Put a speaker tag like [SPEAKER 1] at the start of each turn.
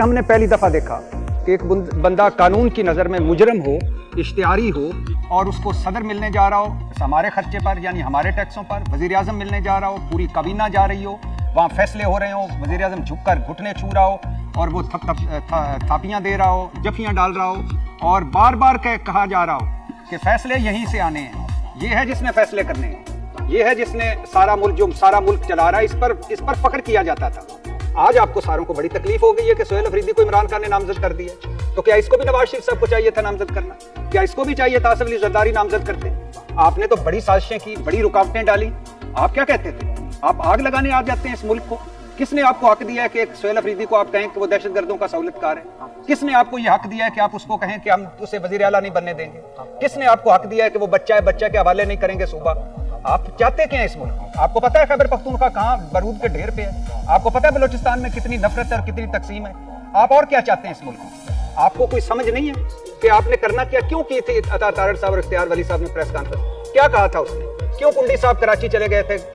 [SPEAKER 1] हमने पहली दफा देखा कि एक बंदा कानून की नज़र में मुजरम हो, इश्तिहारी हो और उसको सदर मिलने जा रहा हो हमारे खर्चे पर, यानी हमारे टैक्सों पर, वज़ीर आज़म मिलने जा रहा हो, पूरी काबीना जा रही हो, वहाँ फैसले हो रहे हो, वज़ीर आज़म झुककर घुटने छू रहा हो और वो थापियाँ दे रहा हो, जफियाँ डाल रहा हो और बार बार कहा जा रहा हो कि फैसले यहीं से आने हैं, ये है जिसने फैसले करने हैं, ये है जिसने सारा मुल्क चला रहा है, इस पर फख्र किया जाता था। आज आपको सारों को बड़ी तकलीफ हो गई है कि सोहेल अफरीदी को इमरान खान ने नामजद कर दिया, तो क्या इसको भी नवाज शरीफ साहब को चाहिए था नामजद करना? क्या इसको भी चाहिए था आसिफ अली जरदारी नामजद करते? आपने तो बड़ी साजिशें की, बड़ी रुकावटें डाली। आप क्या कहते थे? आप आग लगाने आ जाते हैं इस मुल्क को। किसने आपको हक दिया है कि सोहेल अफरीदी को आप कहें कि वो दहशतगर्दों का सहूलतकार है? किसने आपको ये हक दिया है कि आप उसको कहें कि हम उसे वजीर आला नहीं बनने देंगे? किसने आपको हक दिया है कि वो बच्चा के हवाले नहीं करेंगे सूबा? आप चाहते क्या है इस मुल्क में? आपको पता है खैबर पख्तूनख्वा कहाँ बारूद के ढेर पे है? आपको पता है बलोचिस्तान में कितनी नफरत है और कितनी तकसीम है? आप और क्या चाहते हैं इस मुल्क में? आपको कोई समझ नहीं है कि आपने करना क्या? क्यों की थी अता तारड़ साहब और इख्तियार वली साहब ने प्रेस कॉन्फ्रेंस? क्या कहा था उसने? क्यों कुंडी साहब कराची चले गए थे?